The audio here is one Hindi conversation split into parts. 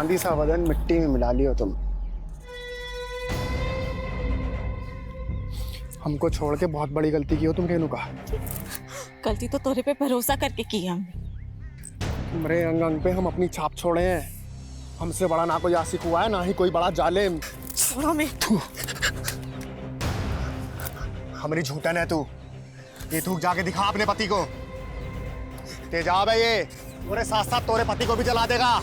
चांदी सा बदन मिट्टी में मिला लियो तुम। हमको छोड़ के बहुत बड़ी गलती की हो तुम रेणुका। गलती तो तोरे पे भरोसा करके की हमने। तुम्हारे अंग अंग पे हम अपनी छाप छोड़े हैं। हमसे बड़ा ना कोई आशिक हुआ है, ना ही कोई बड़ा जालिम। छोड़ो मैं। हमारी झूठन है तू। ये थूक जाके दिखा अपने पति को। तेजाब है ये, तोरे साथ साथ तोरे पति को भी जला देगा।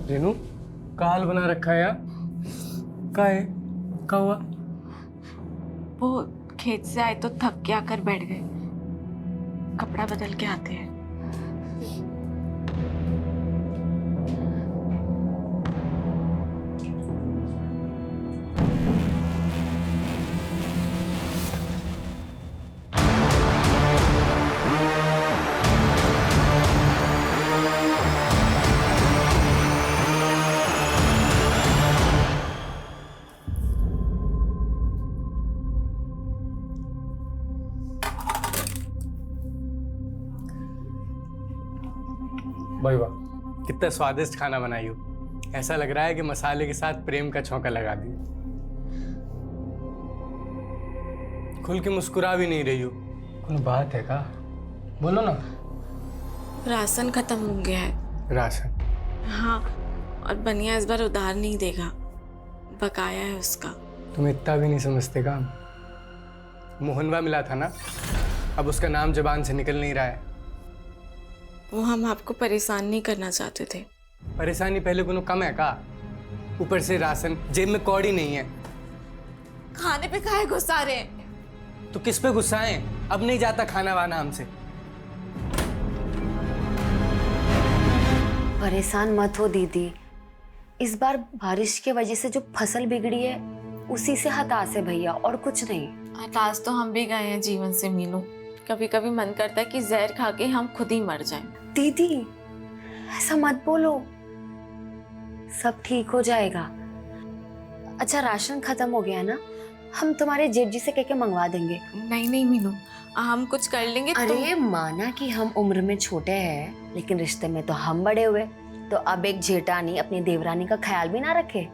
रेनू, का हाल बना रखा है यार? का है? का हुआ? वो खेत से आए तो थक के आकर बैठ गए। कपड़ा बदल के आते हैं। भाई वाह, कितना स्वादिष्ट खाना बनाई हो। ऐसा लग रहा है कि मसाले के साथ प्रेम का छौंका लगा दिया। खुल के मुस्कुरा भी नहीं रही हो। कोई बात है का? बोलो ना। राशन खत्म हो गया है। राशन? हाँ, और बनिया इस बार उधार नहीं देगा, बकाया है उसका। तुम इतना भी नहीं समझते का? मोहनवा मिला था ना, अब उसका नाम जुबान से निकल नहीं रहा है। वो हम आपको परेशान नहीं करना चाहते थे। परेशानी पहले कोनो कम है का? ऊपर से राशन, जेब में कौड़ी नहीं है। खाने पे काहे गुस्सा रहे? तो किस पे गुस्सा है? अब नहीं जाता खाना वाना हमसे। परेशान मत हो दीदी, इस बार बारिश की वजह से जो फसल बिगड़ी है उसी से हताश है भैया, और कुछ नहीं। हताश तो हम भी गए हैं जीवन से मीनू। कभी कभी मन करता है कि जहर खा के हम खुद ही मर जाएं। दीदी ऐसा मत बोलो, सब ठीक हो जाएगा। अच्छा राशन खत्म हो गया ना, हम तुम्हारे जेठ जी से कह के मंगवा देंगे। नहीं नहीं मीनू, हम कुछ कर लेंगे। अरे माना कि हम उम्र में छोटे हैं, लेकिन रिश्ते में तो हम बड़े हुए, तो अब एक जेठानी अपनी देवरानी का ख्याल भी ना रखे।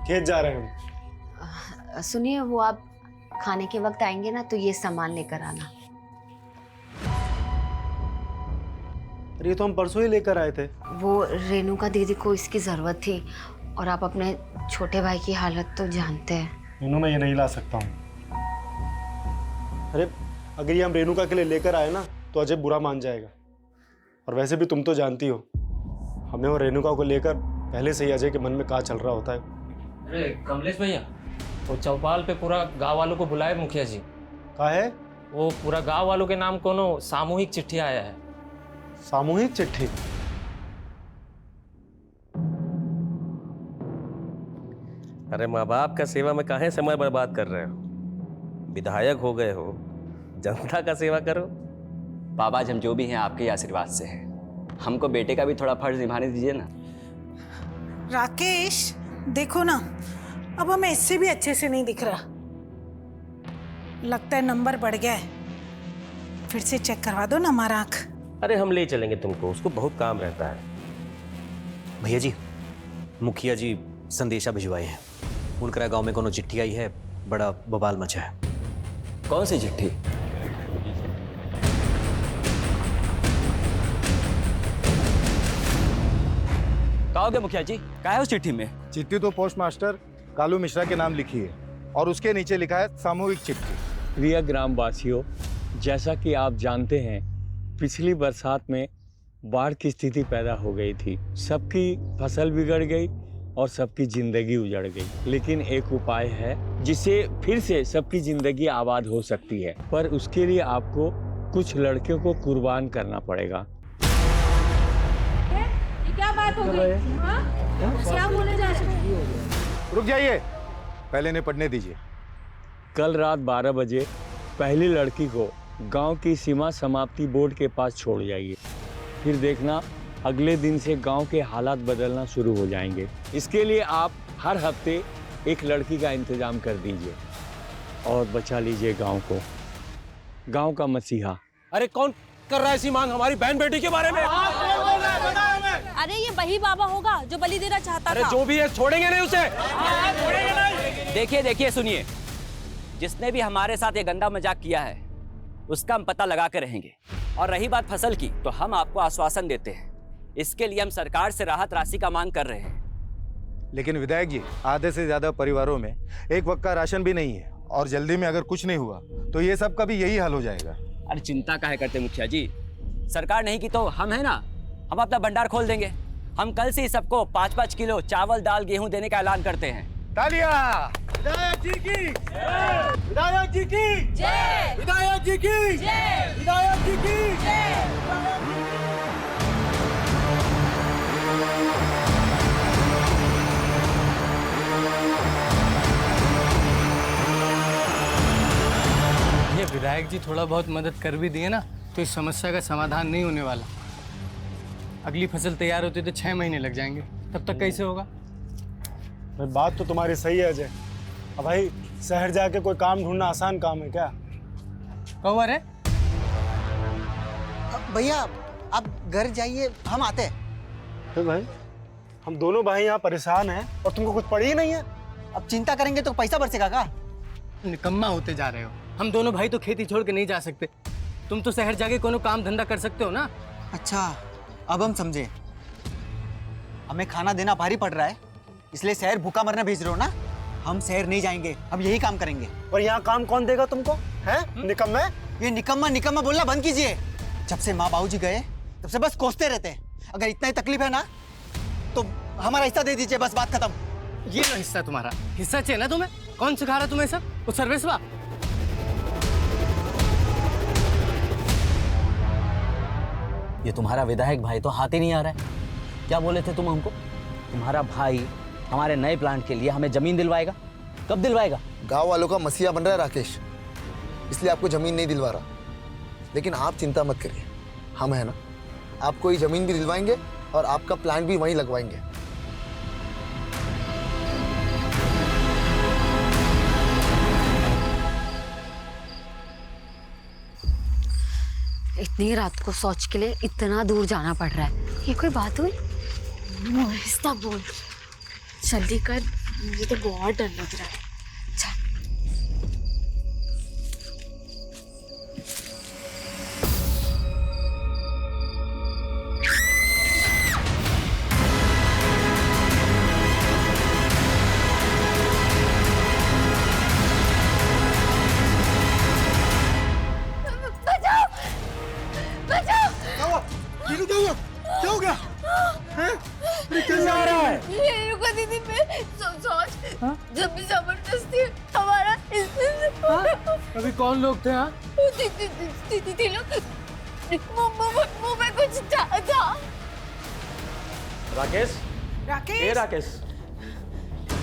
खेत जा रहे हैं हम। सुनिए, वो आप खाने के वक्त आएंगे ना तो ये सामान लेकर आना। अरे ये तो हम परसों ही लेकर आए थे। वो रेणुका दीदी को इसकी जरूरत थी, और आप अपने छोटे भाई की हालत तो जानते हैं। रेनू मैं ये नहीं ला सकता हूँ। अरे अगर ये हम रेणुका के लिए लेकर आए ना तो अजय बुरा मान जाएगा, और वैसे भी तुम तो जानती हो हमें और रेणुका को लेकर पहले से ही अजय के मन में क्या चल रहा होता है। अरे कमलेश भैया, वो चौपाल पे पूरा गांव वालों को बुलाए मुखिया जी। क्या है? वो पूरा गांव वालों के नाम कोनो सामूहिक चिट्ठी आया है। सामूहिक चिट्ठी? अरे माँ बाप का सेवा में काहे समय बर्बाद कर रहे हो? विधायक हो गए हो, जनता का सेवा करो। बाबा जी हम जो भी हैं आपके ही आशीर्वाद से हैं। हमको बेटे का भी थोड़ा फर्ज निभाने दीजिए ना। राकेश देखो ना, अब हमें इससे भी अच्छे से नहीं दिख रहा। लगता है नंबर बढ़ गया है। फिर से चेक करवा दो ना हमारा आँख। अरे हम ले चलेंगे तुमको, उसको बहुत काम रहता है। भैया जी, मुखिया जी संदेशा भिजवाए हैं। उनकरा गांव में कोनो चिट्ठी आई है, बड़ा बवाल मचा है। कौन सी चिट्ठी? क्या हो गया मुखिया जी, क्या है उस चिट्ठी में? चिट्ठी तो पोस्ट मास्टर कालू मिश्रा के नाम लिखी है, और उसके नीचे लिखा है सामूहिक चिट्ठी। प्रिय ग्रामवासियों, जैसा कि आप जानते हैं, पिछली बरसात में बाढ़ की स्थिति पैदा हो गई थी। सबकी फसल बिगड़ गई और सबकी जिंदगी उजड़ गई। लेकिन एक उपाय है जिससे फिर से सबकी जिंदगी आबाद हो सकती है, पर उसके लिए आपको कुछ लड़कियों को कुर्बान करना पड़ेगा। क्या बात हो गई? हाँ? क्या बोले जा रहे? रुक जाइए, पहले इन्हें पढ़ने दीजिए। कल रात 12 बजे पहली लड़की को गांव की सीमा समाप्ति बोर्ड के पास छोड़ जाइए। फिर देखना अगले दिन से गांव के हालात बदलना शुरू हो जाएंगे। इसके लिए आप हर हफ्ते एक लड़की का इंतजाम कर दीजिए और बचा लीजिए गांव को, गांव का मसीहा। अरे कौन कर रहा है ऐसी मांग हमारी बहन बेटी के बारे में? अरे ये वही बाबा होगा जो बलि देना चाहता अरे था। जो भी है छोड़ेंगे नहीं उसे। देखिए देखिए सुनिए, जिसने भी हमारे साथ ये गंदा मजाक किया है उसका हम पता लगा के रहेंगे। और रही बात फसल की, तो हम आपको आश्वासन देते हैं, इसके लिए हम सरकार से राहत राशि का मांग कर रहे हैं। लेकिन विधायक जी, आधे से ज्यादा परिवारों में एक वक्त का राशन भी नहीं है, और जल्दी में अगर कुछ नहीं हुआ तो ये सब का भी यही हाल हो जाएगा। अरे चिंता काहे करते मुखिया जी, सरकार नहीं की तो हम है ना, हम अपना भंडार खोल देंगे। हम कल से ही सबको 5-5 किलो चावल दाल गेहूं देने का ऐलान करते हैं। तालियां! विधायक जी की जय! विधायक जी की जय! विधायक जी की जय! विधायक जी की जय! ये विधायक जी थोड़ा बहुत मदद कर भी दिए ना तो इस समस्या का समाधान नहीं होने वाला। अगली फसल तैयार होती तो 6 महीने लग जाएंगे, तब तक कैसे होगा? भाई बात तो तुम्हारी सही है अजय। अब भाई शहर जाके कोई काम ढूंढना आसान काम है क्या? कहो अरे भैया आप घर जाइए, हम आते हैं। तो भाई हम दोनों भाई यहाँ परेशान हैं और तुमको कुछ पड़ी ही नहीं है। अब चिंता करेंगे तो पैसा बरसेगा का? निकम्मा होते जा रहे हो। हम दोनों भाई तो खेती छोड़ के नहीं जा सकते। तुम तो शहर जाके कोनो काम धंधा कर सकते हो ना। अच्छा अब हम समझे, हमें खाना देना भारी पड़ रहा है इसलिए शहर भूखा मरने भेज रहे हो ना। हम शहर नहीं जाएंगे, हम यही काम करेंगे। और यहाँ काम कौन देगा तुमको? हैं? निकम्मे? ये निकम्मा निकम्मा बोलना बंद कीजिए। जब से माँ बाबूजी गए तब से बस कोसते रहते हैं। अगर इतना ही तकलीफ है ना तो हमारा हिस्सा दे दीजिए, बस बात खत्म। ये लो हिस्सा तुम्हारा। हिस्सा चाहिए ना तुम्हें? कौन सिखा रहा तुम्हें सब? वो सर्वेसवा? ये तुम्हारा विधायक भाई तो हाथ ही नहीं आ रहा है। क्या बोले थे तुम हमको? तुम्हारा भाई हमारे नए प्लांट के लिए हमें जमीन दिलवाएगा। कब दिलवाएगा? गांव वालों का मसीहा बन रहा है राकेश, इसलिए आपको जमीन नहीं दिलवा रहा। लेकिन आप चिंता मत करिए, हम है ना, आपको ये जमीन भी दिलवाएंगे और आपका प्लांट भी वहीं लगवाएंगे। इतनी रात को शौच के लिए इतना दूर जाना पड़ रहा है, ये कोई बात हुई? आहिस्ता बोल, जल्दी कर, मुझे तो बहुत डर लग रहा है। क्या हो गया? कैसे आ रहा है? रुको दीदी, मैं सोच जब भी जबरदस्ती हमारा अभी कौन लोग थे? हाँ दीदी लोग मुंह में कुछ था। राकेश? राकेश? ए राकेश?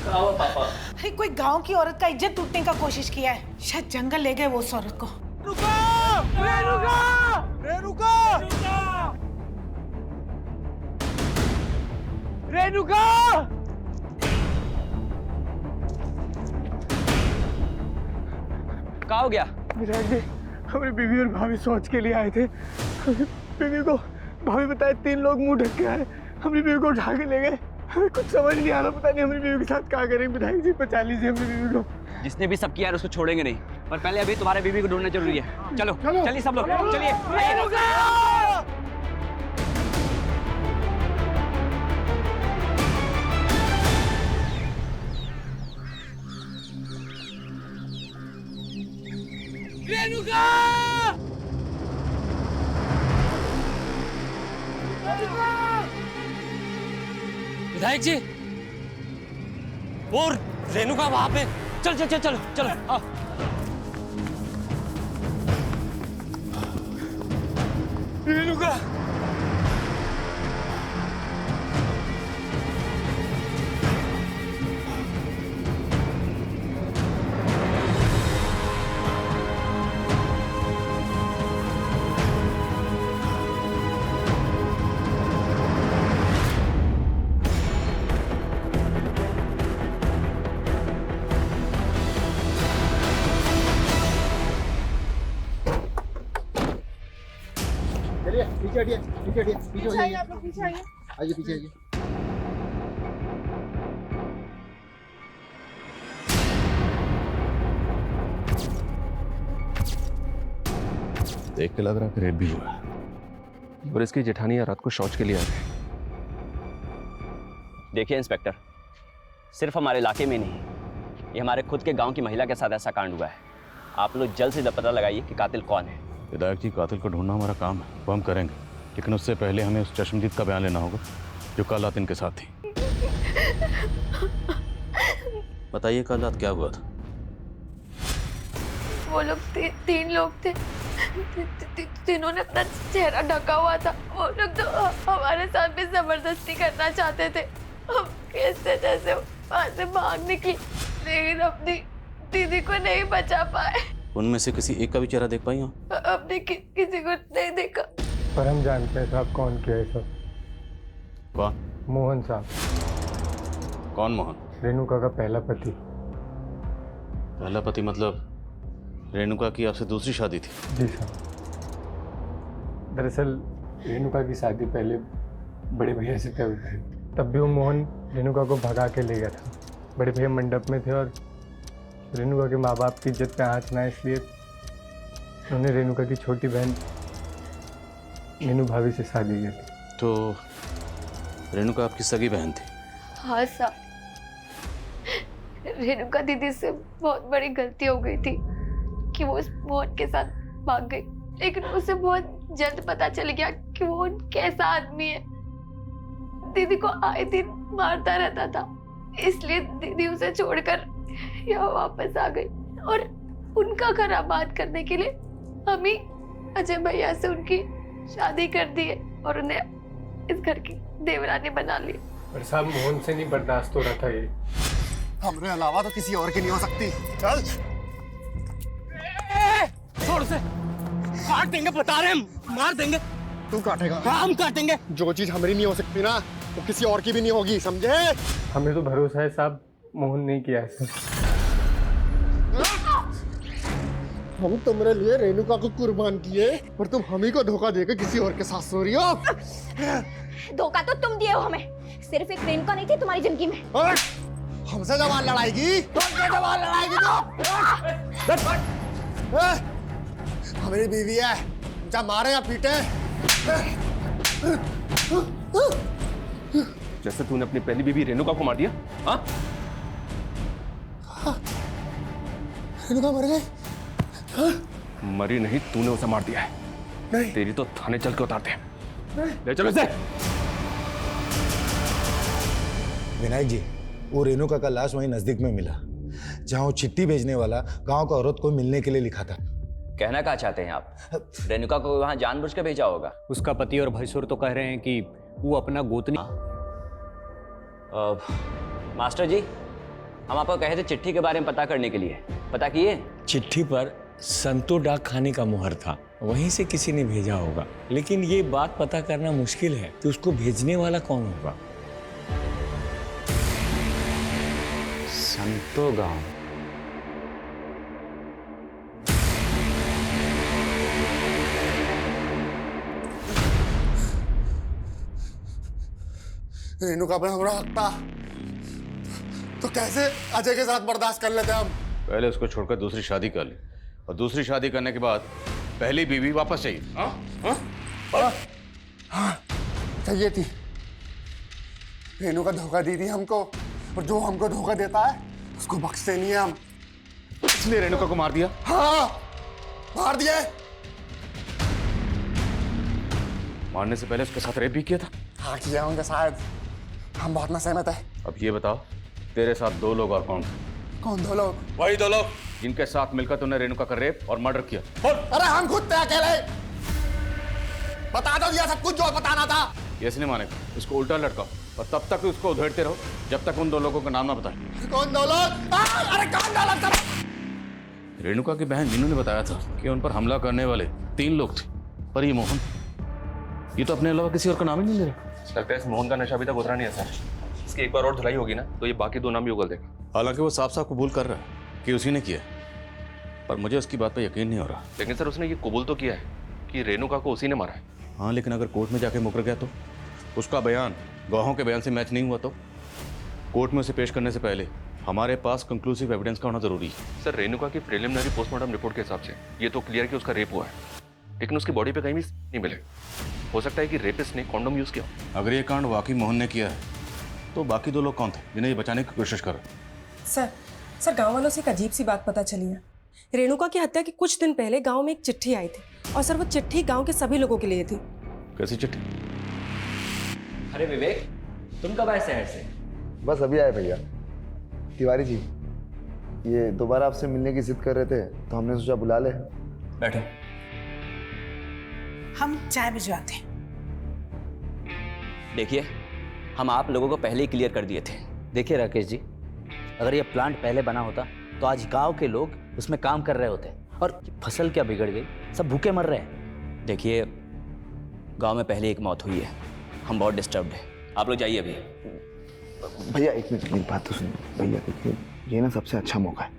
पापा? अरे कोई गांव की औरत का इज्जत टूटने का कोशिश किया है, शायद जंगल ले गए वो उस औरत को। रेणुका! क्या हो गया? विधायक जी, हमारी बीवी और भाभी सोच के लिए आए थे। बीवी को भाभी बताए 3 लोग मुंह ढक के आए, हमारी बीवी को उठा के ले गए। हमें कुछ समझ नहीं आ रहा, पता नहीं हमारी बीवी के साथ क्या करें। विधायक जी बचा लीजिए हमारी बीवी को। जिसने भी सब किया है उसको छोड़ेंगे नहीं, पर पहले अभी तुम्हारे बीवी को ढूंढना जरूरी है। चलो चलिए सब लोग, चलिए। विधायक जी, और रेणुका वहां पे। चल चल चल चलो चलो आओ। रेणुका! पीछे हटिए, पीछे हटिए, पीछे हो जाइए। आप लोग पीछे आइए। आइए पीछे आइए। देख के लग रहा है कि रेप भी हुआ है और इसकी जेठानी रात को शौच के लिए आ गई। देखिए इंस्पेक्टर, सिर्फ हमारे इलाके में नहीं, ये हमारे खुद के गांव की महिला के साथ ऐसा कांड हुआ है। आप लोग जल्द से जल्द पता लगाइए कि कातिल कौन है। विधायक जी, कातिल को ढूंढना हमारा काम है, वो हम करेंगे, लेकिन उससे पहले हमें उस चश्मदीद का बयान लेना होगा जो कल रात इनके साथ थी। बताइए कल रात क्या हुआ था? वो लोग तीन लोग थे। तीनों ने अपना चेहरा ढका हुआ था। वो लोग तो हमारे साथ भी जबरदस्ती करना चाहते थे। हम कैसे जैसे वहां से भाग निकली, लेकिन अपनी दीदी को नहीं बचा पाए। उनमें से किसी एक का भी चेहरा देख पाई हो? अपने किसी को नहीं देखा। पर हम जानते हैं साहब कौन किया है सब। कौन? मोहन साहब। कौन मोहन? रेणुका का पहला पति। पहला पति मतलब रेणुका की आपसे दूसरी शादी थी? जी साहब। दरअसल रेणुका की शादी पहले बड़े भैया से तय हुई थी। तब भी वो मोहन रेणुका को भगा के ले गया था। बड़े भैया मंडप में थे और रेणुका के माँ बाप की इज्जत पे हाथ ना, इसलिए उन्होंने रेणुका की छोटी बहन मीनू भाभी से शादी की थी। तो रेणुका आपकी सगी बहन थी? हाँ साहब, रेणुका दीदी से बहुत बड़ी गलती हो गई थी कि वो उस मोहन के साथ भाग गई, लेकिन उसे बहुत जल्द पता चल गया कि वो कैसा आदमी है। दीदी को आए दिन मारता रहता था, इसलिए दीदी उसे छोड़कर यहाँ वापस आ गई और उनका घर आबाद करने के लिए हम ही अजय भैया से उनकी शादी कर दी है और उन्हें इस घर की देवरानी बना ली। पर साहब मोहन से नहीं बर्दाश्त हो रहा था ये। हमरे अलावा तो किसी और की नहीं हो सकती। चल छोड़ से, काट देंगे, बता रहे हम, मार देंगे। तू काटेगा? हाँ, हम काटेंगे। जो चीज हमारी नहीं हो सकती ना, वो किसी और की भी नहीं होगी, समझे? हमें तो भरोसा है साहब, मोहन नहीं किया ऐसा। हम तुम्हारे लिए रेणुका को कुर्बान किए और तुम हम ही को धोखा देकर किसी और के साथ सो रही हो। धोखा तो तुम दिए हो हमें, सिर्फ एक रेणुका नहीं थी तुम्हारी जिंदगी में। हमसे जवान लड़ाएगी? जवान लड़ाएगी तो? हमारी बीवी है, चाहे मारे या पीटे। जैसे तूने अपनी पहली बीवी रेणुका को मार दिया। हाँ? रेणुका मर गई? मरी नहीं, तूने उसे मार दिया है। नहीं। तेरी तो थाने चल के उतारते हैं। ले चलो इसे। विनायक जी, वो रेणुका का लाश वहीं नजदीक में मिला, जहां वो चिट्ठी भेजने वाला गांव का औरत को मिलने के लिए लिखा था। कहना क्या चाहते हैं आप? रेणुका को वहां जानबूझ के भेजा होगा। उसका पति और भैंसुर तो कह रहे हैं कि वो अपना गोतनी। मास्टर जी, हम आपको कहे थे चिट्ठी के बारे में पता करने के लिए, पता किए? चिट्ठी पर संतो डाक खाने का मुहर था, वहीं से किसी ने भेजा होगा, लेकिन ये बात पता करना मुश्किल है कि उसको भेजने वाला कौन होगा। संतो गांव। रेणुका पर हमरा हक था, तो कैसे अजय के साथ बर्दाश्त कर लेते हम? पहले उसको छोड़कर दूसरी शादी कर ली और दूसरी शादी करने के बाद पहली बीवी वापस चाहिए। हाँ, चाहिए थी। रेणुका धोखा दी थी हमको, और जो हमको धोखा देता है उसको बख्शते नहीं है हम। इसलिए रेणुका को मार दिया? हाँ, मार दिया। मारने से पहले उसके साथ रेप भी किया था? हाँ, किया होंगे शायद, हम बहुत ना सहमत है। अब ये बताओ, तेरे साथ दो लोग और कौन थे? कौन दो लोग? वही दो लोग जिनके साथ मिलकर तूने रेणुका का रेप और मर्डर किया। अरे हम खुद थे अकेले। बता दो दिया सब कुछ जो बताना था। ये इसलिए मानेगा, उसको उल्टा लटकाओ और तब तक उसको उधेड़ते रहो जब तक उन दो लोगों का नाम ना बताए। कौन दो लोग? अरे कौन दो लोग? रेणुका की बहन मीनू ने बताया था कि उन पर हमला करने वाले 3 लोग थे, पर ये मोहन, ये तो अपने अलावा किसी और का नाम ही नहीं ले रहा। लगता है इस मोहन का नशा अभी तक उतरा नहीं है सर। इसकी एक बार और धुलाई होगी ना तो ये बाकी 2 नाम भी उगल देगा। हालांकि वो साफ साफ कबूल कर रहा है कि उसी ने किया, पर मुझे उसकी बात पर यकीन नहीं हो रहा। लेकिन सर उसने ये कबूल तो किया है कि रेणुका को उसी ने मारा है। हाँ, लेकिन अगर कोर्ट में जाके मुकर गया तो? उसका बयान गवाहों के बयान से मैच नहीं हुआ तो? कोर्ट में उसे पेश करने से पहले हमारे पास कंक्लूसिव एविडेंस का होना जरूरी है। सर, रेणुका की प्रिलिमिनरी पोस्टमार्टम रिपोर्ट के हिसाब से ये तो क्लियर कि उसका रेप हुआ है, लेकिन उसकी बॉडी पे कहीं भी नहीं मिले। हो सकता है कि रेपिस्ट ने कॉन्डोम यूज किया। अगर ये कांड वाकई मोहन ने किया है तो बाकी 2 लोग कौन थे जिन्हें ये बचाने की कोशिश कर रहे? सर गांव वालों से एक अजीब सी बात पता चली है। रेणुका की हत्या के कुछ दिन पहले गांव में एक चिट्ठी आई थी और सर वो चिट्ठी गांव के सभी लोगों के लिए थी। कैसी चिट्ठी? अरे विवेक, तुम कब आए शहर से? बस अभी आए भैया। तिवारी जी, ये दोबारा आपसे मिलने की जिद कर रहे थे तो हमने सोचा बुला ले। बैठो। हम चाय भिजवाते हैं। देखिए, हम आप लोगों को पहले ही क्लियर कर दिए थे। देखिए राकेश जी, अगर ये प्लांट पहले बना होता तो आज गांव के लोग उसमें काम कर रहे होते, और फसल क्या बिगड़ गई, सब भूखे मर रहे हैं। देखिए, गांव में पहले एक मौत हुई है, हम बहुत डिस्टर्ब्ड हैं। आप लोग जाइए अभी। भैया एक मिनट, मेरी बात तो सुनिए। भैया देखिए, ये ना सबसे अच्छा मौका है।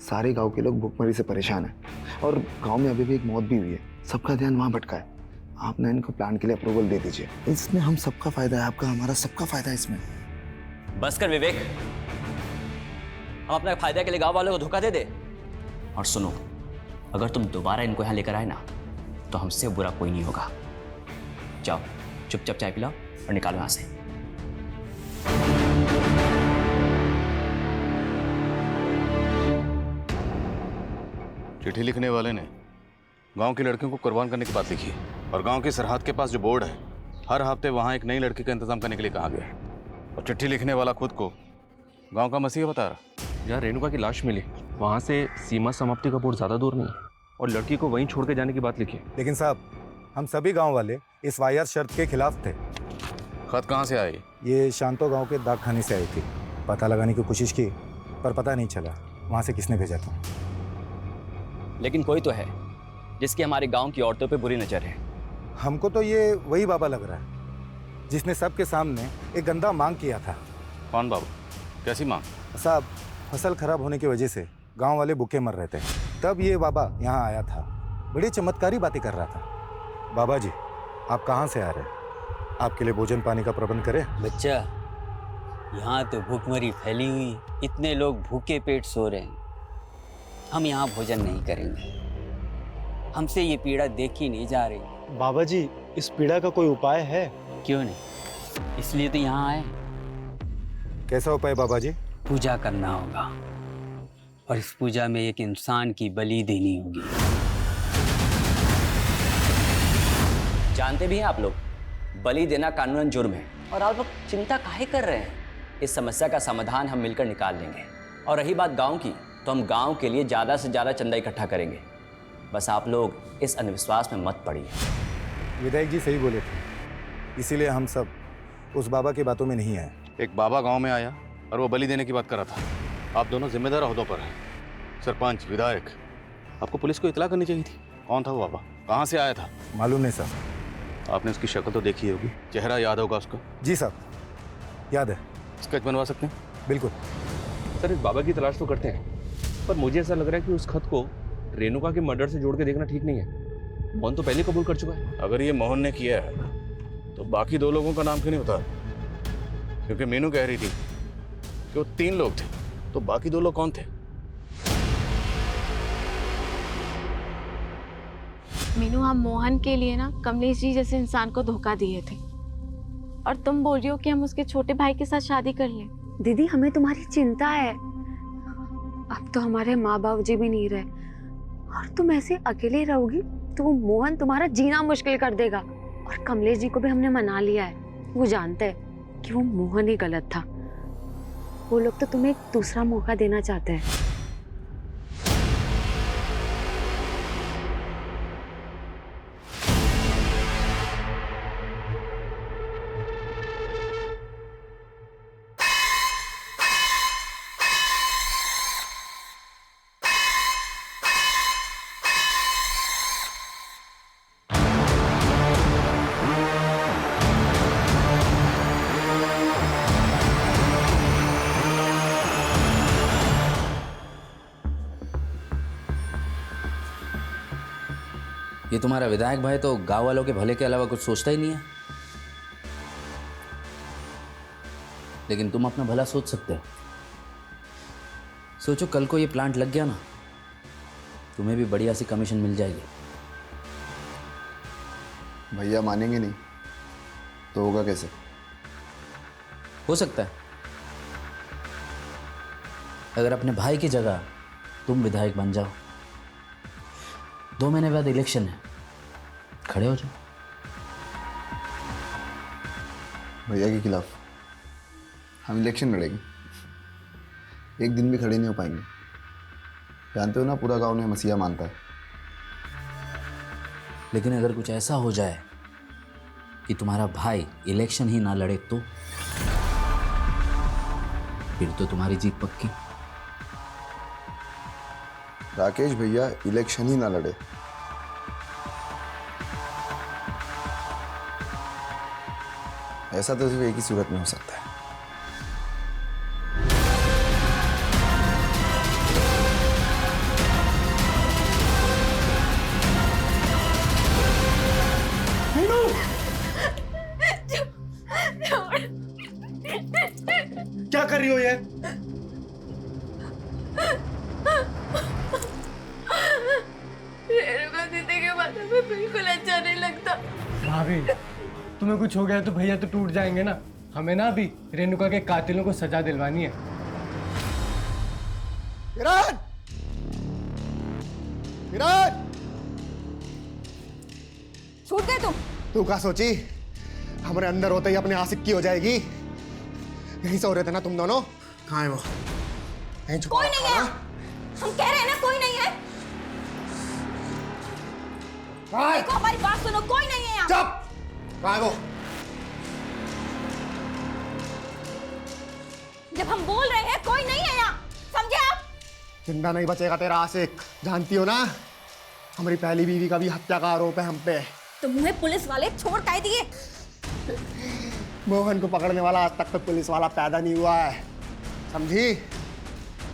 सारे गांव के लोग भूखमरी से परेशान हैं और गांव में अभी भी एक मौत भी हुई है। सबका ध्यान वहाँ भटका है। आप ना इनको प्लान के लिए अप्रूवल दे दीजिए। इसमें हम सबका फायदा है, आपका, हमारा, सबका फायदा है इसमें। बस कर विवेक, हम अपने फायदे के लिए गांव वालों को धोखा दे दे। और सुनो, अगर तुम दोबारा इनको यहाँ लेकर आए ना तो हमसे बुरा कोई नहीं होगा। जाओ, चुपचाप चाय पिलाओ और निकालो यहाँ से। चिट्ठी लिखने वाले ने गांव की लड़कियों को कुर्बान करने की बात लिखी है और गांव की सरहद के पास जो बोर्ड है, हर हफ्ते वहां एक नई लड़की का इंतजाम करने के लिए कहा गया है। और चिट्ठी लिखने वाला खुद को गांव का मसीहा बता रहा। जहाँ रेणुका की लाश मिली वहाँ से सीमा समाप्ति का बोर्ड ज़्यादा दूर नहीं है, और लड़की को वहीं छोड़ के जाने की बात लिखी है। लेकिन साहब, हम सभी गांव वाले इस वायर शर्त के खिलाफ थे। खत कहाँ से आई? ये शांतो गांव के डाकखाने से आई थी। पता लगाने की कोशिश की पर पता नहीं चला वहाँ से किसने भेजा था। लेकिन कोई तो है जिसकी हमारे गांव की औरतों पे बुरी नजर है। हमको तो ये वही बाबा लग रहा है जिसने सबके सामने एक गंदा मांग किया था। कौन बाबा? कैसी मांग? साहब, फसल खराब होने की वजह से गांव वाले भूखे मर रहे थे, तब ये बाबा यहाँ आया था। बड़ी चमत्कारी बातें कर रहा था। बाबा जी, आप कहाँ से आ रहे हैं? आपके लिए भोजन पानी का प्रबंध करें? बच्चा, यहाँ तो भूखमरी फैली हुई, इतने लोग भूखे पेट सो रहे हैं। हम यहाँ भोजन नहीं करेंगे, हमसे ये पीड़ा देखी नहीं जा रही। बाबा जी, इस पीड़ा का कोई उपाय है? क्यों नहीं, इसलिए तो यहाँ आए। कैसा उपाय बाबा जी? पूजा करना होगा, और इस पूजा में एक इंसान की बलि देनी होगी। जानते भी हैं आप लोग, बलि देना कानूनन जुर्म है, और आप लोग चिंता काहे कर रहे हैं? इस समस्या का समाधान हम मिलकर निकाल लेंगे। और रही बात गांव की, तो हम गांव के लिए ज़्यादा से ज़्यादा चंदा इकट्ठा करेंगे। बस आप लोग इस अंधविश्वास में मत पड़िए। विधायक जी सही बोले थे, इसीलिए हम सब उस बाबा की बातों में नहीं आए। एक बाबा गांव में आया और वो बलि देने की बात कर रहा था। आप दोनों जिम्मेदार ओहदों पर हैं, सरपंच, विधायक। आपको पुलिस को इतला करनी चाहिए थी। कौन था वो बाबा? कहाँ से आया था? मालूम नहीं साहब। आपने उसकी शक्ल तो देखी होगी, चेहरा याद होगा उसका? जी साहब, याद है। स्केच बनवा सकते हैं? बिल्कुल सर, इस बाबा की तलाश तो करते हैं, पर मुझे ऐसा लग रहा है कि उस खत को रेणुका के मर्डर से जोड़ के देखना ठीक नहीं है। मोहन तो पहले कबूल कर चुका है। अगर ये मोहन ने किया है तो बाकी 2 लोगों का नाम क्यों नहीं बता? क्योंकि मीनू कह रही थी कि वो 3 लोग थे, तो बाकी 2 लोग कौन थे? मीनू, हम मोहन के लिए ना कमलेश जी जैसे इंसान को धोखा दिए थे, और तुम बोल रही हो कि हम उसके छोटे भाई के साथ शादी कर लें। दीदी, हमें तुम्हारी चिंता है। अब तो हमारे माँ बाप जी भी नहीं रहे, और तुम ऐसे अकेले रहोगी तो वो मोहन तुम्हारा जीना मुश्किल कर देगा। और कमलेश जी को भी हमने मना लिया है, वो जानते हैं कि वो मोहन ही गलत था। वो लोग तो तुम्हें एक दूसरा मौका देना चाहते हैं। ये तुम्हारा विधायक भाई तो गांव वालों के भले के अलावा कुछ सोचता ही नहीं है। लेकिन तुम अपना भला सोच सकते हो। सोचो कल को ये प्लांट लग गया ना, तुम्हें भी बढ़िया सी कमीशन मिल जाएगी। भैया मानेंगे नहीं तो होगा कैसे? हो सकता है अगर अपने भाई की जगह तुम विधायक बन जाओ, 2 महीने बाद इलेक्शन है, खड़े हो जाओ। भैया के खिलाफ हम इलेक्शन लड़ेंगे, एक दिन भी खड़े नहीं हो पाएंगे। जानते हो ना, पूरा गांव ने मसीहा मानता है। लेकिन अगर कुछ ऐसा हो जाए कि तुम्हारा भाई इलेक्शन ही ना लड़े तो फिर तो तुम्हारी जीत पक्की। राकेश भैया इलेक्शन ही ना लड़े, ऐसा तो सिर्फ एक ही सूरत में हो सकता है। क्या कर रही हो ये? रेणुका दीदी के माथे में बिल्कुल अच्छा नहीं लगता। भाभी, तुम्हें कुछ हो गया तो भैया तो टूट जाएंगे ना। हमें ना अभी रेणुका के कातिलों को सजा दिलवानी है। विराट! विराट! छूट गए तुम। तू क्या सोची हमारे अंदर होते ही अपने आशिक की हो जाएगी? यहीं से हो रहे थे ना तुम दोनों? कहाँ है वो? यहीं छुपा कोई रखा नहीं है। ना? हम कह रहे हैं ना कोई नहीं है। देखो हमारी बात सुनो, कोई नहीं है यहाँ। चुप! कहाँ है वो? जब हम बोल रहे हैं कोई नहीं है यहाँ, समझे आप? जिंदा नहीं बचेगा तेरा आशिक, जानती हो ना? हमारी पहली बीवी का भी हत्या का आरोप है हम पे। तुम्हें पुलिस वाले छोड़ काहे दिए? मोहन को पकड़ने वाला आज तक तो पुलिस वाला पैदा नहीं हुआ है, समझी?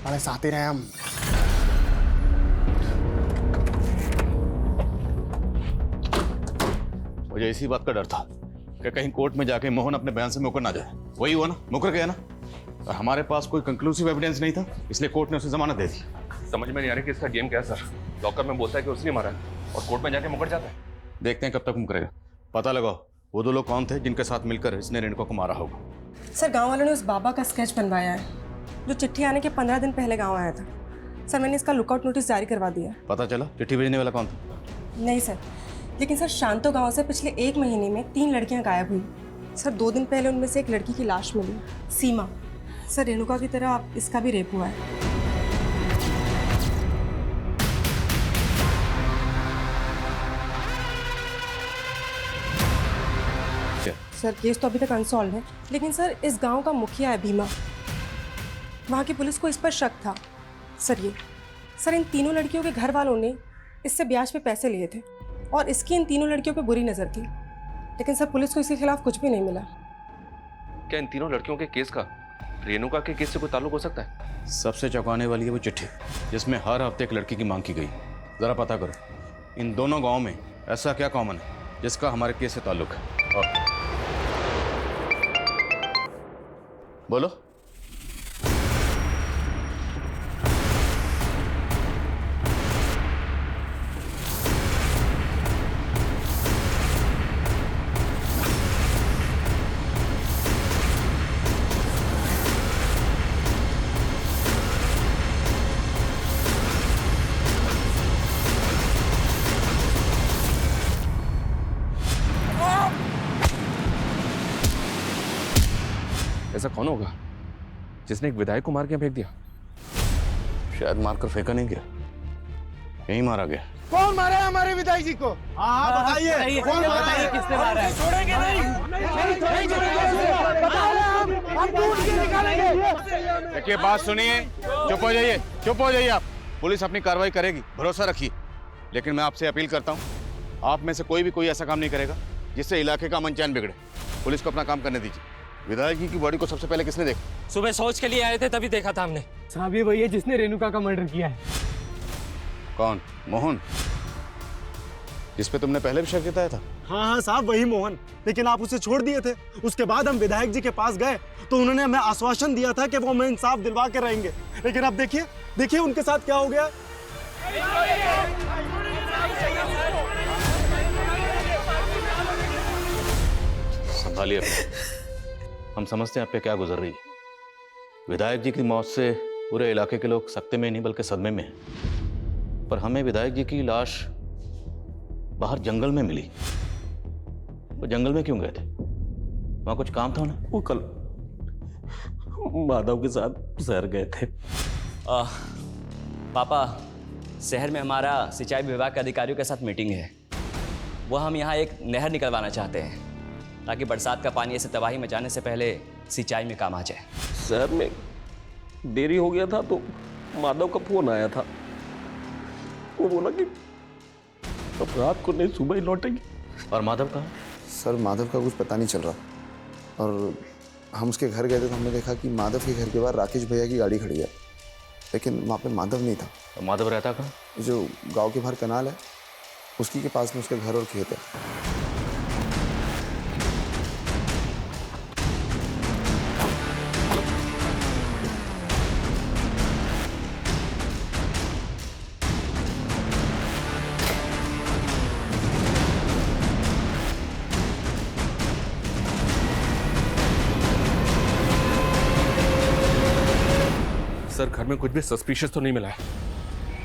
बड़े साथी रहे हम। मुझे इसी बात का डर था कि कहीं कोर्ट में जाके मोहन अपने बयान से मुकर ना जाए। वही हुआ ना, मुकर गया ना। और हमारे पास कोई कंक्लूसिव एविडेंस नहीं था, इसलिए कोर्ट ने उसे जमानत दे दी। समझ में नहीं आ रहा कि इसका गेम क्या है सर। लॉकर में बोलता है कि उसने मारा है और कोर्ट में जाके मुकर जाता है। देखते हैं कब तक मुकरेगा। पता लगाओ वो 2 लोग कौन थे जिनके साथ मिलकर इसने रेणुका को मारा होगा। सर गांव वालों ने उस बाबा का स्केच बनवाया है जो चिट्ठी आने के 15 दिन पहले गांव आया था। सर मैंने इसका लुकआउट नोटिस जारी करवा दिया। पता चला चिट्ठी भेजने वाला कौन था? नहीं सर, लेकिन सर शांतो गांव से पिछले 1 महीने में 3 लड़कियां गायब हुई। सर 2 दिन पहले उनमें से एक लड़की की लाश मिली, सीमा। सर रेणुका की तरह इसका भी रेप हुआ है। सर केस तो अभी तक अनसॉल्व है, लेकिन सर इस गांव का मुखिया है भीमा, वहाँ की पुलिस को इस पर शक था। सर इन तीनों लड़कियों के घर वालों ने इससे ब्याज पे पैसे लिए थे और इसकी इन तीनों लड़कियों पे बुरी नज़र थी, लेकिन सर पुलिस को इसके खिलाफ कुछ भी नहीं मिला। क्या इन तीनों लड़कियों के केस का रेणुका के केस से कोई ताल्लुक हो सकता है? सबसे चौंकाने वाली है वो चिट्ठी जिसमें हर हफ्ते एक लड़की की मांग की गई। जरा पता करो इन दोनों गाँव में ऐसा क्या कॉमन है जिसका हमारे केस से ताल्लुक है। और बोलो। ऐसा कौन होगा जिसने एक विधायक को मार के फेंक दिया? शायद मारकर फेंका नहीं गया, यहीं मारा गया। कौन मारा है हमारे विधायक जी को? हाँ बताइए, कौन मारा है? किसने मारा है? छोड़ेंगे नहीं, हम ढूंढ के निकालेंगे। देखिए बात सुनिए, चुप हो जाइए, चुप हो जाइए आप। पुलिस अपनी कार्रवाई करेगी, भरोसा रखिए। लेकिन मैं आपसे अपील करता हूँ, आप में से कोई भी कोई ऐसा काम नहीं करेगा जिससे इलाके का अमन चैन बिगड़े। पुलिस को अपना काम करने दीजिए। विधायक जी की बॉडी को सबसे पहले किसने देखा? सुबह शौच के लिए आए थे तभी देखा था हमने। साहब ये वही है जिसने रेणुका का मर्डर किया है। कौन? मोहन? जिस पे तुमने पहले भी शक जताया था। हाँ हाँ साहब, वही मोहन। लेकिन आप उसे छोड़ दिए थे। उसके बाद हम विधायक जी के पास गए तो उन्होंने हमें आश्वासन दिया था कि वो हमें इंसाफ दिलवा के रहेंगे। लेकिन अब देखिए देखिए उनके साथ क्या हो गया। संभालिए अपने। हम समझते हैं आप पे क्या गुजर रही है। विधायक जी की मौत से पूरे इलाके के लोग सकते में नहीं बल्कि सदमे में हैं। पर हमें विधायक जी की लाश बाहर जंगल में मिली। वो जंगल में क्यों गए थे? वहां कुछ काम था ना? वो कल माधव के साथ शहर गए थे। पापा, शहर में हमारा सिंचाई विभाग के अधिकारियों के साथ मीटिंग है। वो हम यहाँ एक नहर निकलवाना चाहते हैं ताकि बरसात का पानी ऐसे तबाही मचाने से पहले सिंचाई में काम आ जाए। शहर में देरी हो गया था तो माधव का फोन आया था। वो बोला कि अब रात को नहीं, सुबह ही लौटेंगे। और माधव कहाँ? सर माधव का कुछ पता नहीं चल रहा, और हम उसके घर गए थे तो हमने देखा कि माधव के घर के बाहर राकेश भैया की गाड़ी खड़ी है, लेकिन वहाँ पे माधव नहीं था। तो माधव रहता कहाँ? जो गांव के बाहर कनाल है उसकी के पास में उसका घर और खेत है। सर घर में कुछ भी सस्पिशियस तो नहीं मिला है,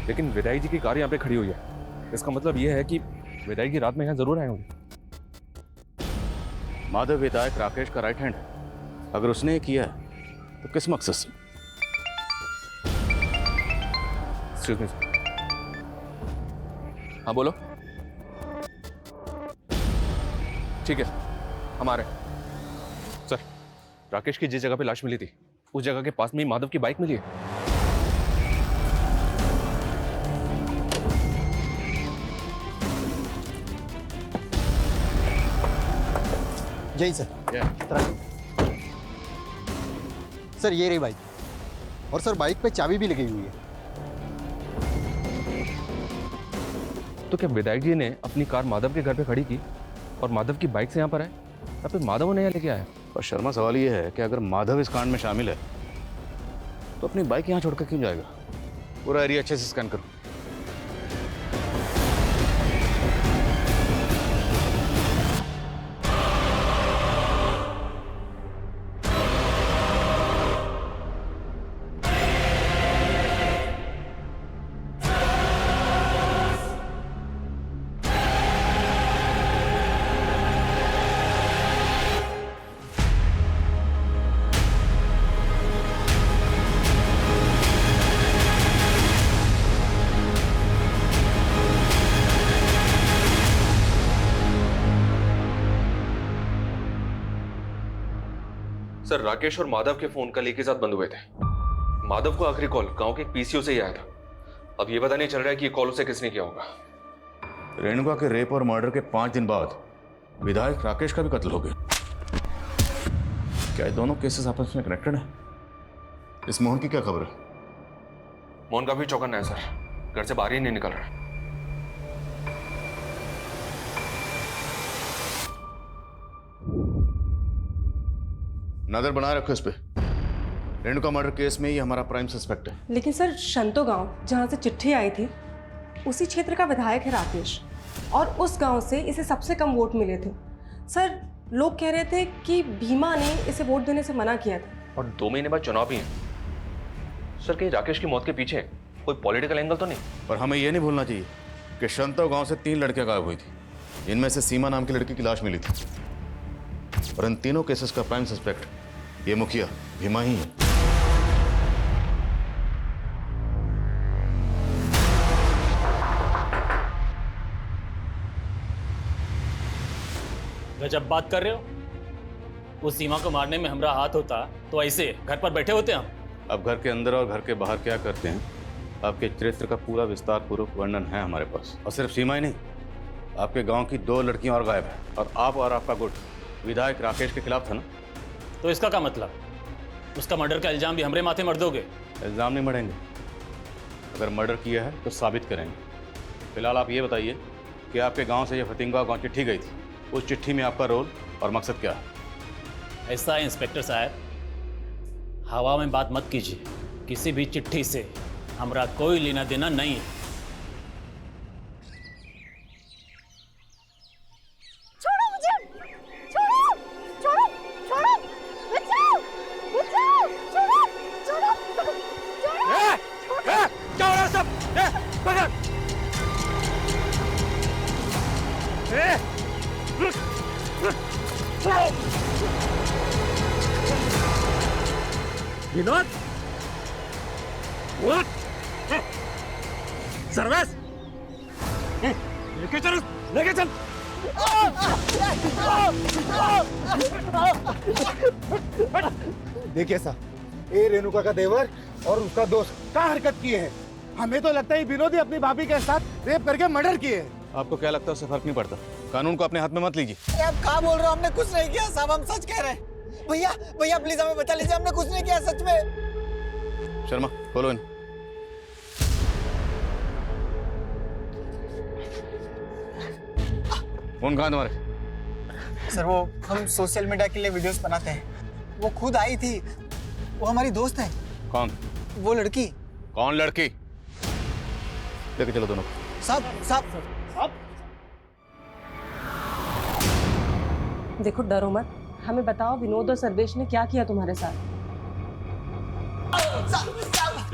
लेकिन विधायक जी की कार यहाँ पे खड़ी हुई है। इसका मतलब ये है कि विधायक जी रात में यहाँ जरूर आए होंगे। माधव विधायक राकेश का राइट हैंड है। अगर उसने ये किया है तो किस मकसद से? Excuse me sir. हाँ बोलो। ठीक है हम आ रहे हैं। सर राकेश की जिस जगह पे लाश मिली थी उस जगह के पास में ही माधव की बाइक मिली है। यही सर। सर ये रही बाइक, और सर बाइक पे चाबी भी लगी हुई है। तो क्या विधायक जी ने अपनी कार माधव के घर पे खड़ी की और माधव की बाइक से यहाँ पर आए, या फिर माधव उन्हें यहाँ लेके आया? और शर्मा सवाल ये है कि अगर माधव इस कांड में शामिल है तो अपनी बाइक यहाँ छोड़कर क्यों जाएगा? पूरा एरिया अच्छे से स्कैन करो। सर राकेश और माधव के फोन कल एक ही साथ बंद हुए थे। माधव को आखिरी कॉल गांव के एक पीसीओ से ही आया था। अब ये पता नहीं चल रहा है कि ये कॉल उसे किसने किया होगा। रेणुका के रेप और मर्डर के 5 दिन बाद विधायक राकेश का भी कत्ल हो गया। क्या ये दोनों केसेस आपस में कनेक्टेड हैं? इस मोहन की क्या खबर है? मोहन का भी चौकन्ना है सर, घर से बाहर ही नहीं निकल रहा। नजर बनाए रखो इस पे। रेणुका मर्डर केस में ये हमारा प्राइम सस्पेक्ट है। लेकिन सर शंतो गांव जहां से चिट्ठी आई थी उसी क्षेत्र का विधायक है राकेश, और उस गांव से इसे सबसे कम वोट मिले थे। सर लोग कह रहे थे कि भीमा ने इसे वोट देने से मना किया था। और 2 महीने बाद चुनाव भी है। सर कहीं राकेश की मौत के पीछे कोई पॉलिटिकल एंगल तो नहीं? पर हमें यह नहीं भूलना चाहिए कि शंतो गांव से 3 लड़कियां गायब हुई थी, जिनमें से सीमा नाम की लड़की की लाश मिली थी। और इन तीनों केसेस का प्राइम सस्पेक्ट ये मुखिया भीमा ही है। गजब बात कर रहे हो। उस सीमा को मारने में हमारा हाथ होता तो ऐसे घर पर बैठे होते हम। अब घर के अंदर और घर के बाहर क्या करते हैं, आपके चरित्र का पूरा विस्तार पूर्वक वर्णन है हमारे पास। और सिर्फ सीमा ही नहीं, आपके गांव की 2 लड़कियां और गायब हैं। और आप और आपका गुट विधायक राकेश के खिलाफ था ना? तो इसका क्या मतलब? उसका मर्डर का इल्जाम भी हमारे माथे मर दोगे? इल्जाम नहीं मढ़ेंगे, अगर मर्डर किया है तो साबित करेंगे। फिलहाल आप ये बताइए कि आपके गांव से ये फतिंगा गांव चिट्ठी गई थी, उस चिट्ठी में आपका रोल और मकसद क्या है? ऐसा है इंस्पेक्टर साहब, हवा में बात मत कीजिए। किसी भी चिट्ठी से हमारा कोई लेना देना नहीं है। छोड़ो मुझे, छोड़ो, छोड़ो, छोड़ो, बचाओ, बचाओ, छोड़ो, छोड़ो, छोड़ो, क्या हो रहा है सब? पकड़! विनोद, सर्वेश, लेके चल, लेके चल। देखिए साहब, ये रेणुका का देवर और उसका दोस्त क्या हरकत किए हैं। हमें तो लगता है विनोद ही अपनी भाभी के साथ रेप करके मर्डर किए हैं। आपको क्या लगता है उससे फर्क नहीं पड़ता? कानून को अपने हाथ में मत लीजिए। अरे आप कहाँ बोल रहे हो? हमने कुछ नहीं किया साहब, हम सच कह रहे हैं। भैया भैया प्लीज हमें बचा लीजिए, हमने कुछ नहीं किया सच में। शर्मा खोलो इन। फोन कहाँ तुम्हारे? सर वो हम सोशल मीडिया के लिए वीडियोस बनाते हैं, वो खुद आई थी, वो हमारी दोस्त है। कौन? वो लड़की। कौन लड़की? लेके चलो दोनों। साहब देखो डरो मत, हमें बताओ विनोद और सर्वेश ने क्या किया तुम्हारे साथ?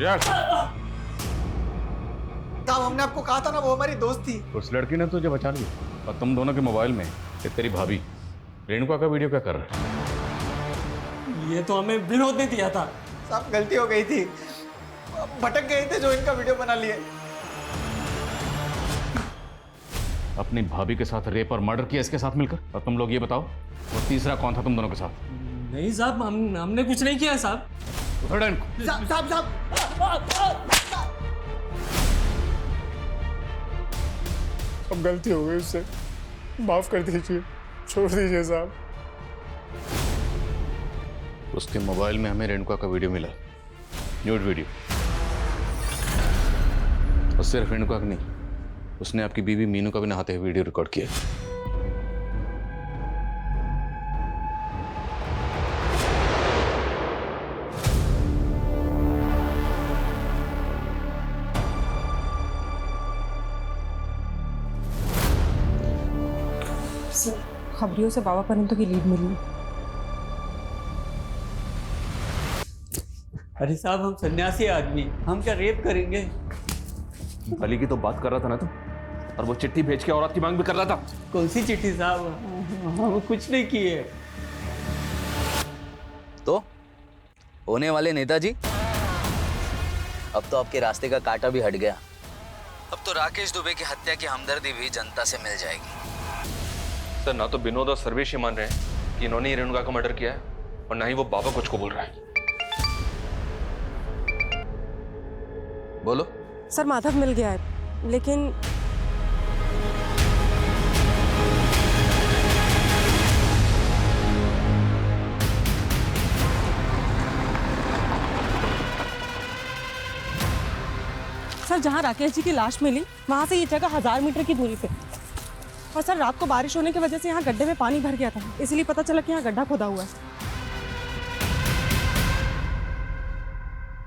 यार साहब हमने आपको कहा था ना, वो हमारी दोस्त थी। उस लड़की ने तुझे बचा लिया और तुम दोनों के मोबाइल में ये तेरी भाभी रेणुका का वीडियो क्या कर रहा है? ये तो हमें विनोद ने दिया था। साहब गलती हो गई थी, भटक गए थे जो इनका वीडियो बना लिए। अपनी भाभी के साथ रेप और मर्डर किया इसके साथ मिलकर। और तुम लोग ये बताओ वो तीसरा कौन था तुम दोनों के साथ? नहीं साहब, हमने कुछ नहीं किया साहब। उठो इनको। साहब अब गलती हो गई उससे, माफ कर दीजिए, छोड़ दीजिए साहब। उसके मोबाइल में हमें रेणुका का वीडियो मिला, न्यूड वीडियो। और सिर्फ रेणुका का नहीं, उसने आपकी बीवी मीनू का भी नहाते हुए वीडियो रिकॉर्ड किया। खबरियों से बाबा परंतु की लीड मिली। अरे साहब हम सन्यासी आदमी, हम क्या रेप करेंगे? भली की तो बात कर रहा था ना तुम, और वो चिट्ठी भेज के औरत की मांग भी कर रहा था। कौन सी चिट्ठी साहब? हम कुछ नहीं किए। तो होने वाले नेताजी, अब तो आपके रास्ते का कांटा भी हट गया। अब तो राकेश दुबे की हत्या की हमदर्दी भी जनता से मिल जाएगी। सर ना तो विनोद और सर्वेश ये मान रहे हैं कि इन्होंने ही रेणुका का मर्डर किया है, और ना ही वो बाबा कुछ को बोल रहा है। बोलो। सर माधव मिल गया है, लेकिन सर जहां राकेश जी की लाश मिली वहां से ये जगह 1000 मीटर की दूरी पे। और सर रात को बारिश होने की वजह से यहाँ गड्ढे में पानी भर गया था, इसलिए पता चला कि यहाँ गड्ढा खोदा हुआ है।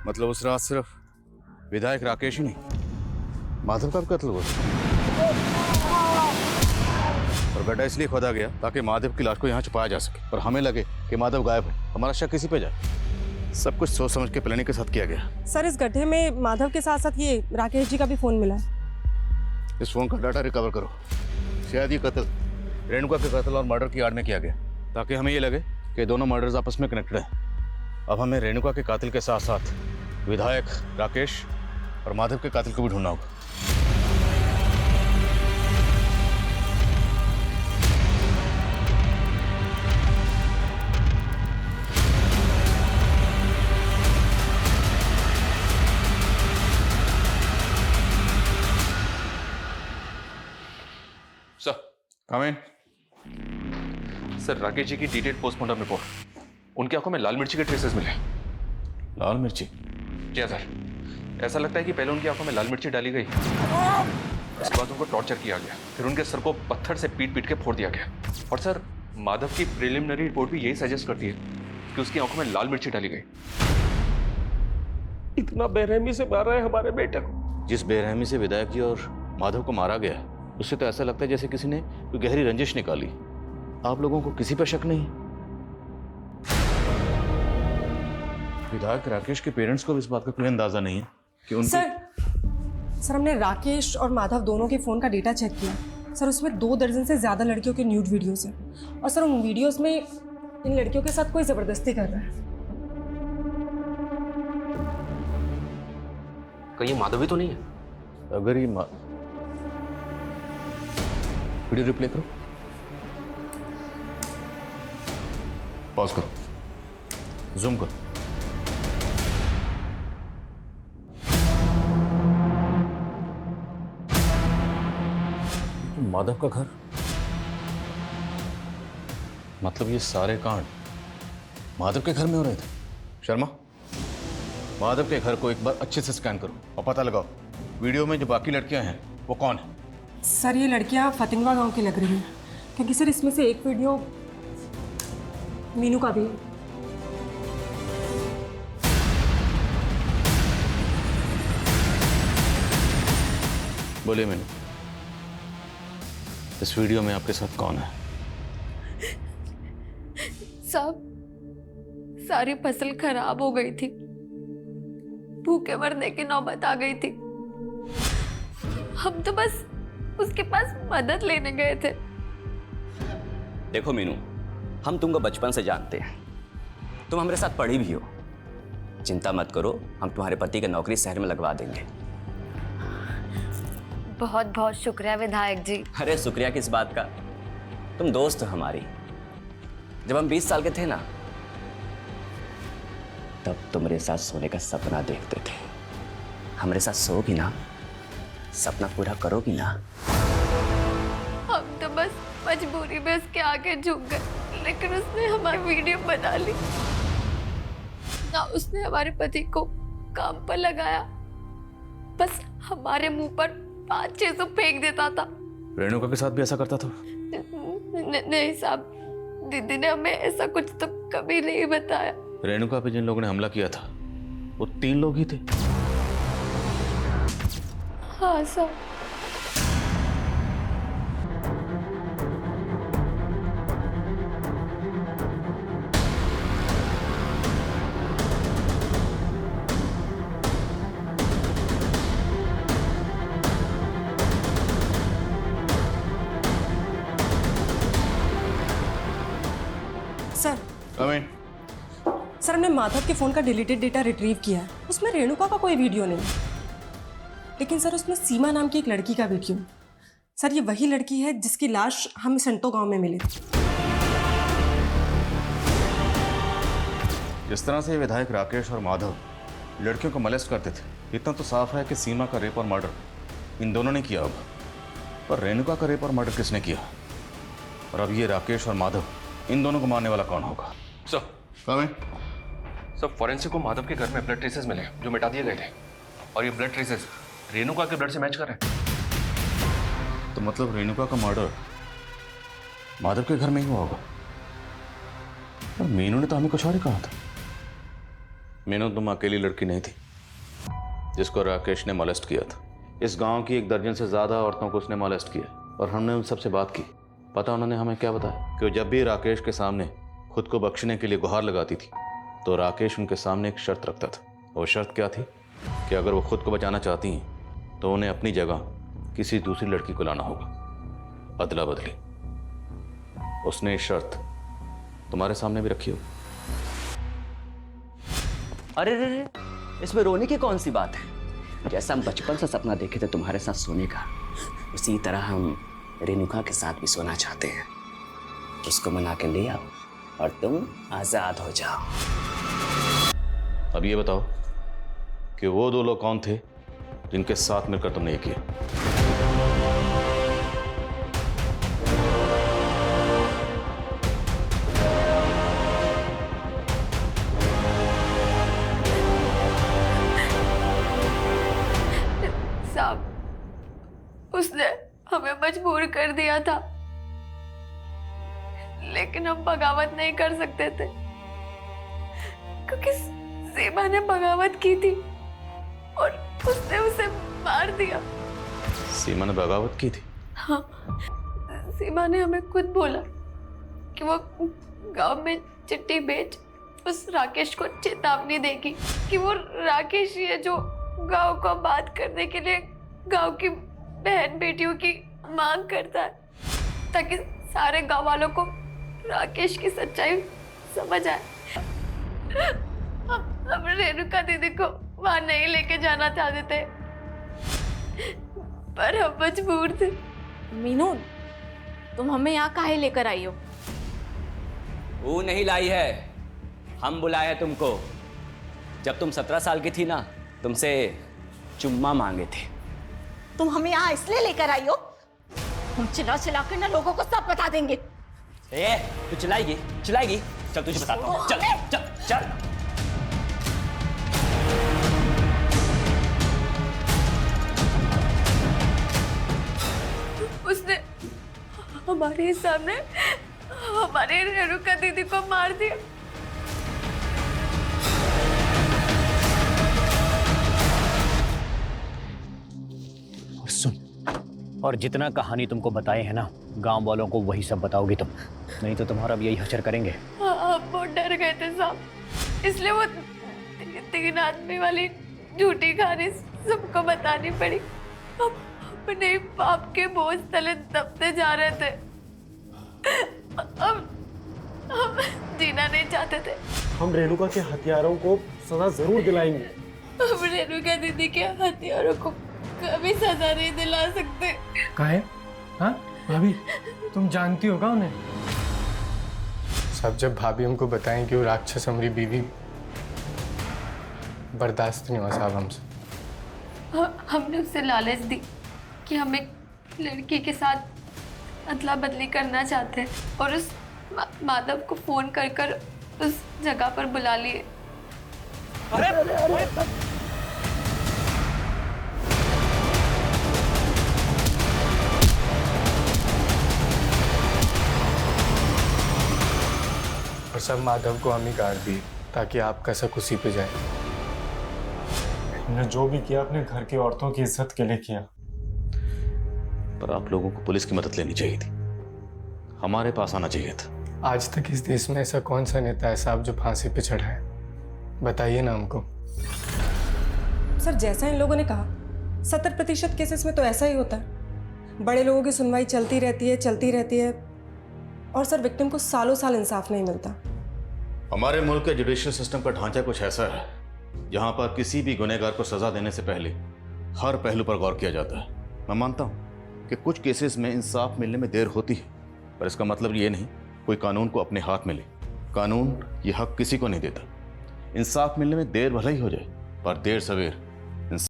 मतलब उस रात सिर्फ विधायक राकेश ही नहीं, माधव का भी कत्ल हुआ। और गड्ढा इसलिए खोदा गया ताकि माधव की लाश को यहाँ छुपाया जा सके, और हमें लगे कि माधव गायब है, हमारा शक किसी पे जाए। सब कुछ सोच समझ के प्लानिंग के साथ किया गया। सर इस गड्ढे में माधव के साथ साथ ये राकेश जी का भी फोन मिला है। इस फोन का डाटा रिकवर करो। शायद ये कत्ल रेणुका के कत्ल और मर्डर की आड़ में किया गया, ताकि हमें ये लगे कि दोनों मर्डर्स आपस में कनेक्टेड हैं। अब हमें रेणुका के कातिल के साथ साथ विधायक राकेश और माधव के कातिल को भी ढूंढना होगा। सर कम इन। सर राकेश जी की डिटेल्ड पोस्टमार्टम रिपोर्ट, उनकी आंखों में लाल मिर्ची के ट्रेसेस मिले। लाल मिर्ची? जी सर, ऐसा लगता है कि पहले उनकी आंखों में लाल मिर्ची डाली गई उसके बाद उनको टॉर्चर किया गया, फिर उनके सर को पत्थर से पीट पीट के फोड़ दिया गया। और सर, माधव की प्रिलिमिनरी रिपोर्ट भी यही सजेस्ट करती है कि उसकी आंखों में लाल मिर्ची डाली गई। इतना बेरहमी से मारा है हमारे बेटे को। जिस बेरहमी से विधायक जी और माधव को मारा गया है, उससे तो ऐसा लगता है जैसे किसी ने कोई गहरी रंजिश निकाली। आप लोगों को किसी पर शक नहीं? विधायक राकेश के पेरेंट्स को भी इस बात का कोई अंदाजा नहीं है कि उनको सर हमने राकेश और माधव दोनों के फ़ोन का डेटा चेक किया सर। उसमें 2 दर्जन से ज़्यादा लड़कियों के न्यूड वीडियोस हैं और सर उन वीडियोस में इन लड़कियों के साथ कोई ज़बरदस्ती कर रहा है। कहीं ये माधव ही तो नहीं है? अगर ये वीडियो रिप्ले करो, पॉज करो, जूम करो। माधव का घर, मतलब ये सारे कांड माधव के घर में हो रहे थे। शर्मा, माधव के घर को एक बार अच्छे से स्कैन करो और पता लगाओ वीडियो में जो बाकी लड़कियां हैं वो कौन है। सर ये लड़कियां फतिंगवा गांव की लग रही हैं क्योंकि सर इसमें से एक वीडियो मीनू का भी है। बोलिए मीनू, इस वीडियो में आपके साथ कौन है? साहब, सारी फसल खराब हो गई थी, भूखे मरने की नौबत आ गई थी। हम तो बस उसके पास मदद लेने गए थे। देखो मीनू, हम तुमको बचपन से जानते हैं, तुम हमारे साथ पढ़ी भी हो। चिंता मत करो, हम तुम्हारे पति की नौकरी शहर में लगवा देंगे। बहुत बहुत शुक्रिया विधायक जी। अरे शुक्रिया किस बात का, तुम दोस्त हो हमारी। जब हम 20 साल के थे ना, तब तुम्हारे साथ सोने का सपना देखते थे। हमारे साथ सोगी ना, सपना पूरा करोगी ना? हम तो बस मजबूरी में उसके आगे झुक गए, लेकिन उसने हमारी वीडियो बना ली ना। उसने हमारे पति को काम पर लगाया, बस हमारे मुंह पर 500 फेंक देता था। रेणुका के साथ भी ऐसा करता था? नहीं साहब, दीदी ने हमें ऐसा कुछ तो कभी नहीं बताया। रेणुका पे जिन लोगों ने हमला किया था वो 3 लोग ही थे। हाँ साहब। सर हमने माधव के फोन का डिलीटेड डेटा रिट्रीव किया है, उसमें रेणुका का कोई वीडियो नहीं, लेकिन सर उसमें सीमा नाम की एक लड़की का वीडियो। सर ये वही लड़की है जिसकी लाश हम संतो गांव में मिली। जिस तरह से विधायक राकेश और माधव लड़कियों को मोलेस्ट करते थे, इतना तो साफ है कि सीमा का रेप और मर्डर इन दोनों ने किया होगा, पर रेणुका का रेप और मर्डर किसने किया? और अब ये राकेश और माधव, इन दोनों को मारने वाला कौन होगा? सर, फॉरेंसिक को माधव के घर में ब्लड ट्रेसेस मिले जो मिटा दिए गए थे, और ये ब्लड ट्रेसेस रेणुका के ब्लड से मैच कर रहे हैं। तो मतलब रेणुका का मर्डर माधव के घर में ही हुआ होगा। और मीनू ने तो हमें कुछ और ही कहा था। मीनू तुम अकेली लड़की नहीं थी जिसको राकेश ने मोलेस्ट किया था। इस गांव की 1 दर्जन से ज्यादा औरतों को उसने मोलेस्ट किया, और हमने उन सबसे बात की। पता उन्होंने हमें क्या बताया कि जब भी राकेश के सामने खुद को बख्शने के लिए गुहार लगाती थी तो राकेश उनके सामने एक शर्त रखता था। वो शर्त क्या थी कि अगर वो खुद को बचाना चाहती हैं तो उन्हें अपनी जगह किसी दूसरी लड़की को लाना होगा, अदला बदली। उसने ये शर्त तुम्हारे सामने भी रखी हो। अरे रे रे, इसमें रोने की कौन सी बात है? जैसा हम बचपन से सपना देखे थे तुम्हारे साथ सोने का, उसी तरह हम रेणुका के साथ भी सोना चाहते हैं। उसको मना के ले आओ और तुम आजाद हो जाओ। अब ये बताओ कि वो 2 लोग कौन थे जिनके साथ मिलकर तुमने ये किया? साहब, उसने हमें मजबूर कर दिया था, लेकिन हम बगावत नहीं कर सकते थे क्योंकि सीमा ने बगावत की थी और उसने उसे मार दिया। सीमा ने बगावत की थी? हाँ, सीमा ने हमें खुद बोला कि वो गांव में चिट्ठी भेज उस राकेश को चेतावनी देगी कि वो राकेश ही है जो गांव को आबाद करने के लिए गांव की बहन बेटियों की मांग करता है, ताकि सारे गांव वालों को राकेश की सच्चाई समझ आए। हम रेणुका दीदी को वहां नहीं लेके जाना चाहते थे, पर हम मजबूर थे। मीनू, तुम हमें यहाँ काहे लेकर आई हो? वो नहीं लाई है, हम बुलाए हैं तुमको। जब तुम 17 साल की थी ना, तुमसे चुम्मा मांगे थे। तुम हमें यहाँ इसलिए लेकर आई हो? हम चिल्ला चिल्ला कर ना लोगों को सब बता देंगे। तू चिल्लाएगी? चल तुझे बताता हूँ। चल चल चल। उसने हमारे सामने हमारे रेणुका दीदी को मार दिया। सुन, और जितना कहानी तुमको बताए हैं ना, गांव वालों को वही सब बताओगी तुम, नहीं तो तुम्हारा भी यही हश्र करेंगे। हम बहुत डर गए थे साहब, इसलिए वो 3 आदमी वाली झूठी कहानी सबको बतानी पड़ी। हम अपने पाप के बोझ तले दबते जा रहे थे। हम जीना नहीं चाहते थे। हम रेणुका के हथियारों को सजा जरूर दिलाएंगे। हम रेणुका दीदी के हथियारों को कभी सजा नहीं दिला सकते। काहे? हाँ भाभी, तुम जानती होगा उन्हें? सब जब भाभी हमको बताएं कि वो राक्षस हमारी बीवी, बर्दाश्त नहीं हुआ साहब हमसे। हमने उसे लालच दी कि हम एक लड़की के साथ अदला बदली करना चाहते हैं, और उस माधव को फोन कर कर उस जगह पर बुला लिए। और सब माधव को हम ही काट दिए ताकि आपका शक उसी पे जाए। हमने जो भी किया अपने घर की औरतों की इज्जत के लिए किया। पर आप लोगों को पुलिस की मदद लेनी चाहिए थी, हमारे पास आना चाहिए था। आज तक इस देश में ऐसा कौन सा नेता है साहब जो फांसी पे चढ़ा है? बताइए ना हमको। सर, जैसा इन लोगों ने कहा, 70% केसेस में तो ऐसा ही होता है। बड़े लोगों की सुनवाई चलती रहती है और सर विक्टिम को सालों साल इंसाफ नहीं मिलता। हमारे मुल्क के जुडिशियल सिस्टम का ढांचा कुछ ऐसा है जहां पर किसी भी गुनहगार को सजा देने से पहले हर पहलू पर गौर किया जाता है। मैं मानता हूं कि कुछ केसेस में इंसाफ मिलने में देर होती है, पर इसका मतलब ये नहीं कोई कानून को अपने हाथ में ले। कानून ये हक किसी को नहीं देता। इंसाफ मिलने में देर भले ही हो जाए, पर देर सवेर